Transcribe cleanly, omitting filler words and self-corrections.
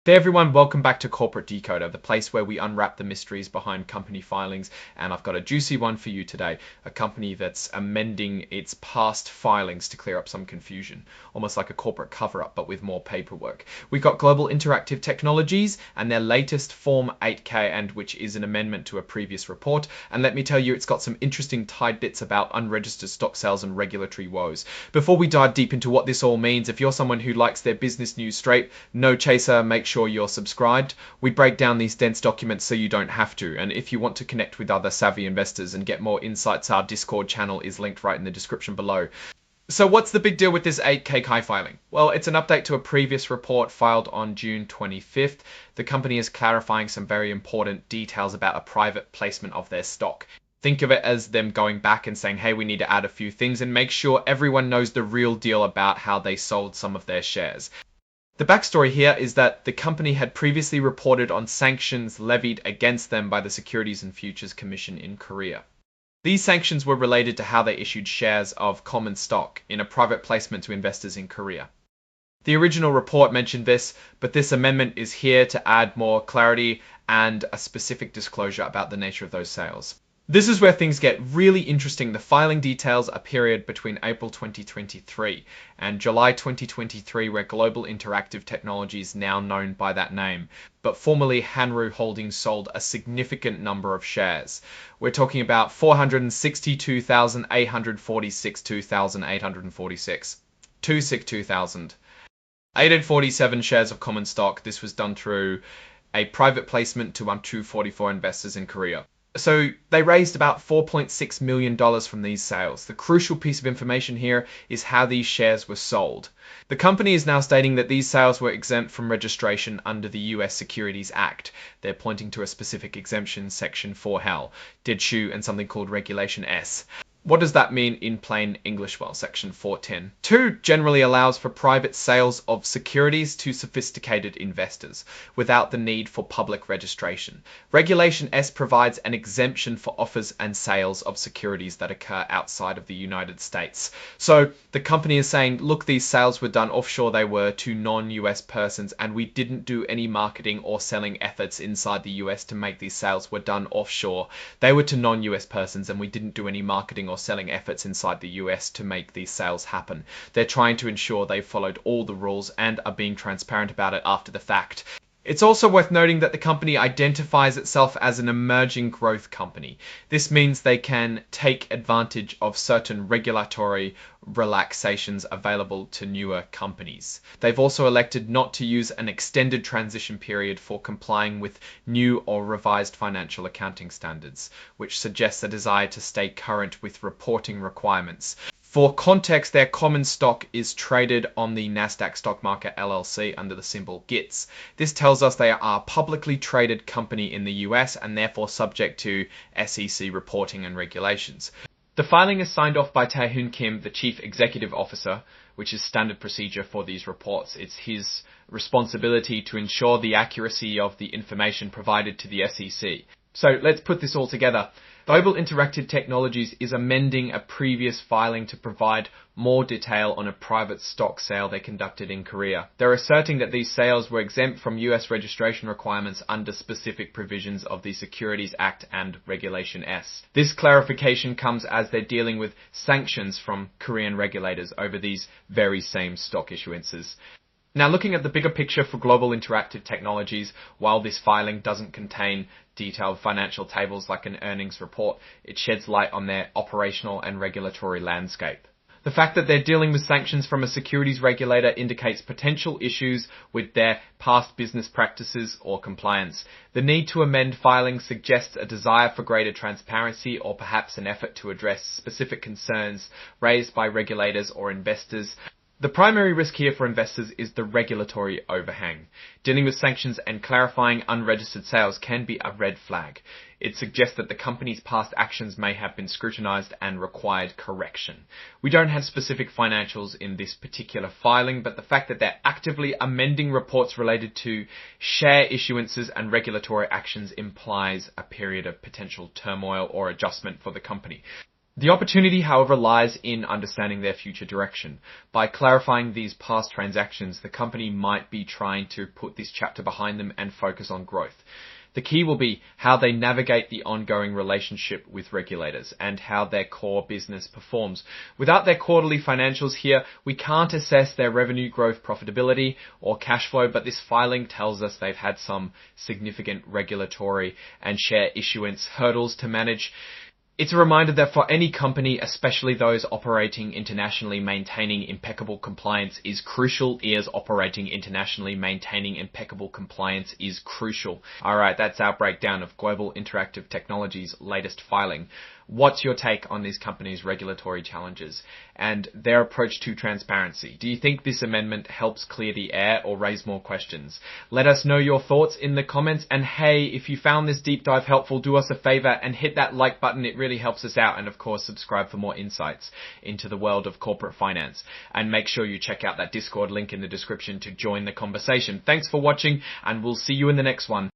Hey everyone, welcome back to Corporate Decoder, the place where we unwrap the mysteries behind company filings, and I've got a juicy one for you today, a company that's amending its past filings to clear up some confusion, almost like a corporate cover-up but with more paperwork. We've got Global Interactive Technologies and their latest Form 8K, and which is an amendment to a previous report, and let me tell you, it's got some interesting tidbits about unregistered stock sales and regulatory woes. Before we dive deep into what this all means, if you're someone who likes their business news straight, no chaser, make sure you're subscribed. We break down these dense documents so you don't have to, and if you want to connect with other savvy investors and get more insights, our Discord channel is linked right in the description below. So what's the big deal with this 8K Kai filing? Well, it's an update to a previous report filed on June 25th. The company is clarifying some very important details about a private placement of their stock. Think of it as them going back and saying, hey, we need to add a few things and make sure everyone knows the real deal about how they sold some of their shares. The backstory here is that the company had previously reported on sanctions levied against them by the Securities and Futures Commission in Korea. These sanctions were related to how they issued shares of common stock in a private placement to investors in Korea. The original report mentioned this, but this amendment is here to add more clarity and a specific disclosure about the nature of those sales. This is where things get really interesting. The filing details a period between April 2023 and July 2023, where Global Interactive Technologies, now known by that name, but formerly Hanru Holdings, sold a significant number of shares. We're talking about 462,846, 847 shares of common stock. This was done through a private placement to 244 investors in Korea. So they raised about $4.6 million from these sales. The crucial piece of information here is how these shares were sold. The company is now stating that these sales were exempt from registration under the US Securities Act. They're pointing to a specific exemption, Section 4Hal, Did Shoe, and something called Regulation S. What does that mean in plain English? Well, Section 410. 2 generally allows for private sales of securities to sophisticated investors without the need for public registration. Regulation S provides an exemption for offers and sales of securities that occur outside of the United States. So the company is saying, look, these sales were done offshore. They were to non-US persons, and we didn't do any marketing or selling efforts inside the US to make these sales. Were done offshore. They were to non-US persons, and we didn't do any marketing or selling efforts inside the US to make these sales happen. They're trying to ensure they've followed all the rules and are being transparent about it after the fact. It's also worth noting that the company identifies itself as an emerging growth company. This means they can take advantage of certain regulatory relaxations available to newer companies. They've also elected not to use an extended transition period for complying with new or revised financial accounting standards, which suggests a desire to stay current with reporting requirements. For context, their common stock is traded on the Nasdaq Stock Market LLC under the symbol GITS. This tells us they are a publicly traded company in the US and therefore subject to SEC reporting and regulations. The filing is signed off by Tae-Hoon Kim, the Chief Executive Officer, which is standard procedure for these reports. It's his responsibility to ensure the accuracy of the information provided to the SEC. So let's put this all together. Global Interactive Technologies is amending a previous filing to provide more detail on a private stock sale they conducted in Korea. They're asserting that these sales were exempt from US registration requirements under specific provisions of the Securities Act and Regulation S. This clarification comes as they're dealing with sanctions from Korean regulators over these very same stock issuances. Now, looking at the bigger picture for Global Interactive Technologies, while this filing doesn't contain detailed financial tables like an earnings report, it sheds light on their operational and regulatory landscape. The fact that they're dealing with sanctions from a securities regulator indicates potential issues with their past business practices or compliance. The need to amend filings suggests a desire for greater transparency or perhaps an effort to address specific concerns raised by regulators or investors. The primary risk here for investors is the regulatory overhang. Dealing with sanctions and clarifying unregistered sales can be a red flag. It suggests that the company's past actions may have been scrutinized and required correction. We don't have specific financials in this particular filing, but the fact that they're actively amending reports related to share issuances and regulatory actions implies a period of potential turmoil or adjustment for the company. The opportunity, however, lies in understanding their future direction. By clarifying these past transactions, the company might be trying to put this chapter behind them and focus on growth. The key will be how they navigate the ongoing relationship with regulators and how their core business performs. Without their quarterly financials here, we can't assess their revenue growth, profitability, or cash flow, but this filing tells us they've had some significant regulatory and share issuance hurdles to manage. It's a reminder that for any company, especially those operating internationally, maintaining impeccable compliance is crucial. Operating internationally, maintaining impeccable compliance is crucial. Alright, that's our breakdown of Global Interactive Technology's latest filing. What's your take on these companies' regulatory challenges and their approach to transparency? Do you think this amendment helps clear the air or raise more questions? Let us know your thoughts in the comments. And hey, if you found this deep dive helpful, do us a favor and hit that like button. It really helps us out. And of course, subscribe for more insights into the world of corporate finance. And make sure you check out that Discord link in the description to join the conversation. Thanks for watching, and we'll see you in the next one.